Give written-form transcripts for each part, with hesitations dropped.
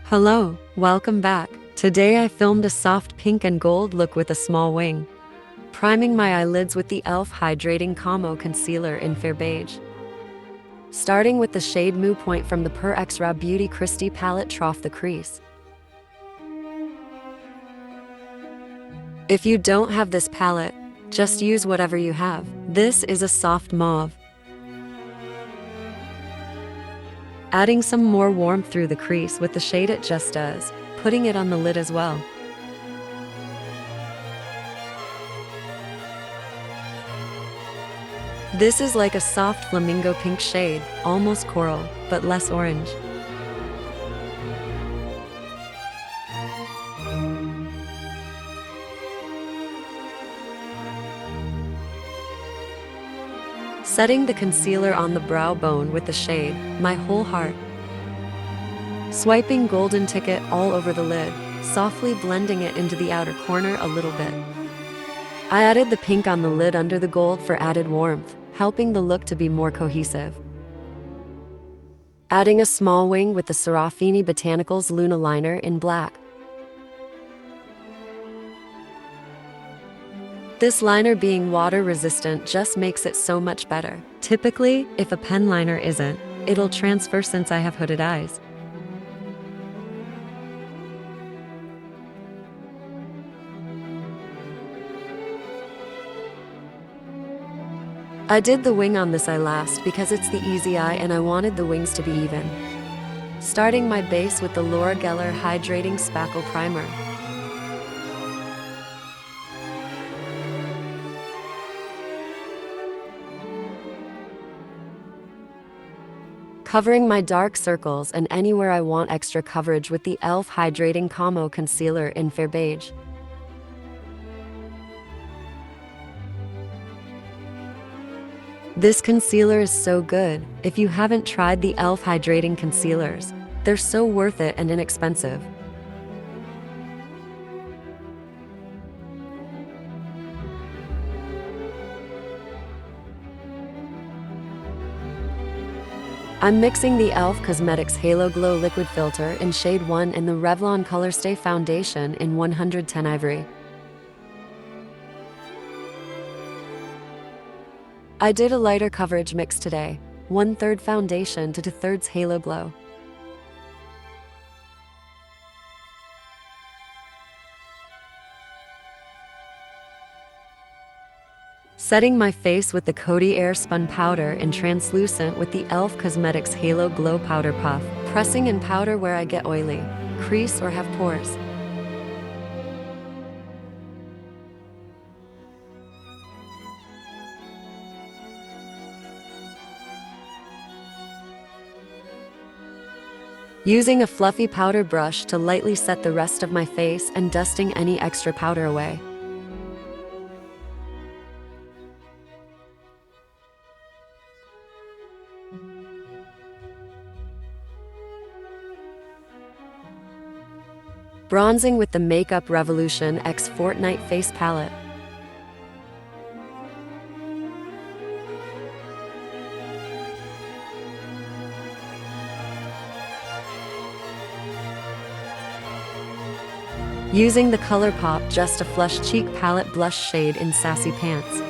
Hello, welcome back. Today I filmed a soft pink and gold look with a small wing. Priming my eyelids with the e.l.f. Hydrating Camo Concealer in Fair Beige. Starting with the shade Moo Point from the Per Extra Beauty Christie palette, trough the crease. If you don't have this palette, just use whatever you have. This is a soft mauve. Adding some more warmth through the crease with the shade It Just Does, putting it on the lid as well. This is like a soft flamingo pink shade, almost coral, but less orange. Setting the concealer on the brow bone with the shade My Whole Heart. Swiping golden ticket all over the lid, softly blending it into the outer corner a little bit. I added the pink on the lid under the gold for added warmth, helping the look to be more cohesive. Adding a small wing with the Serafini Botanicals Luna liner in black. This liner being water resistant just makes it so much better. Typically, if a pen liner isn't, it'll transfer since I have hooded eyes. I did the wing on this eye last because it's the easy eye and I wanted the wings to be even. Starting my base with the Laura Geller Hydrating Spackle Primer. Covering my dark circles and anywhere I want extra coverage with the e.l.f. Hydrating Camo Concealer in Fair Beige. This concealer is so good. If you haven't tried the e.l.f. Hydrating Concealers, they're so worth it and inexpensive. I'm mixing the e.l.f. Cosmetics Halo Glow Liquid Filter in shade 1 and the Revlon Colorstay Foundation in 110 Ivory. I did a lighter coverage mix today, 1/3 foundation to 2/3 Halo Glow. Setting my face with the Coty Air Spun Powder in Translucent with the e.l.f. Cosmetics Halo Glow Powder Puff, pressing in powder where I get oily, crease or have pores. Using a fluffy powder brush to lightly set the rest of my face and dusting any extra powder away. Bronzing with the Makeup Revolution X Fortnite Face Palette. Using the ColourPop Just a Flush Cheek Palette Blush shade in Sassy Pants.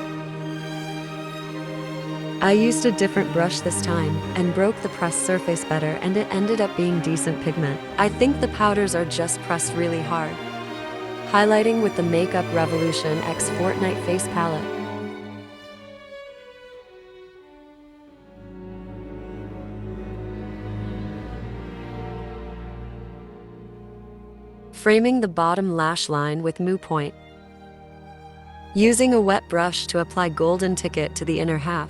I used a different brush this time and broke the pressed surface better and it ended up being decent pigment. I think the powders are just pressed really hard. Highlighting with the Makeup Revolution X Fortnite Face Palette. Framing the bottom lash line with Moo Point. Using a wet brush to apply golden ticket to the inner half.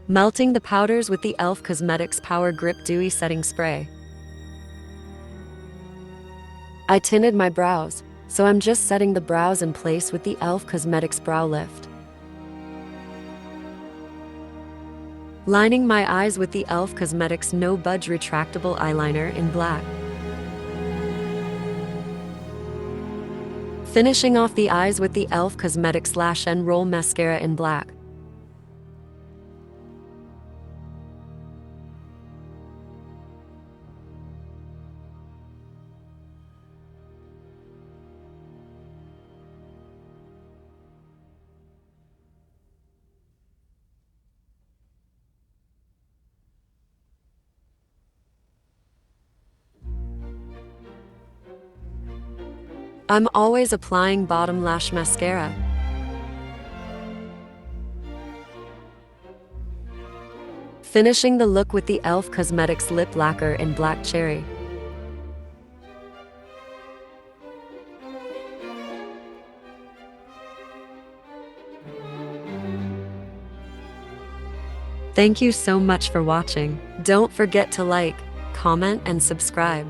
Melting the powders with the e.l.f. Cosmetics Power Grip Dewy Setting Spray. I tinted my brows, so I'm just setting the brows in place with the e.l.f. Cosmetics Brow Lift. Lining my eyes with the e.l.f. Cosmetics No Budge Retractable Eyeliner in black. Finishing off the eyes with the e.l.f. Cosmetics Lash and Roll Mascara in black. I'm always applying bottom lash mascara. Finishing the look with the e.l.f. Cosmetics Lip Lacquer in Black Cherry. Thank you so much for watching. Don't forget to like, comment, and subscribe.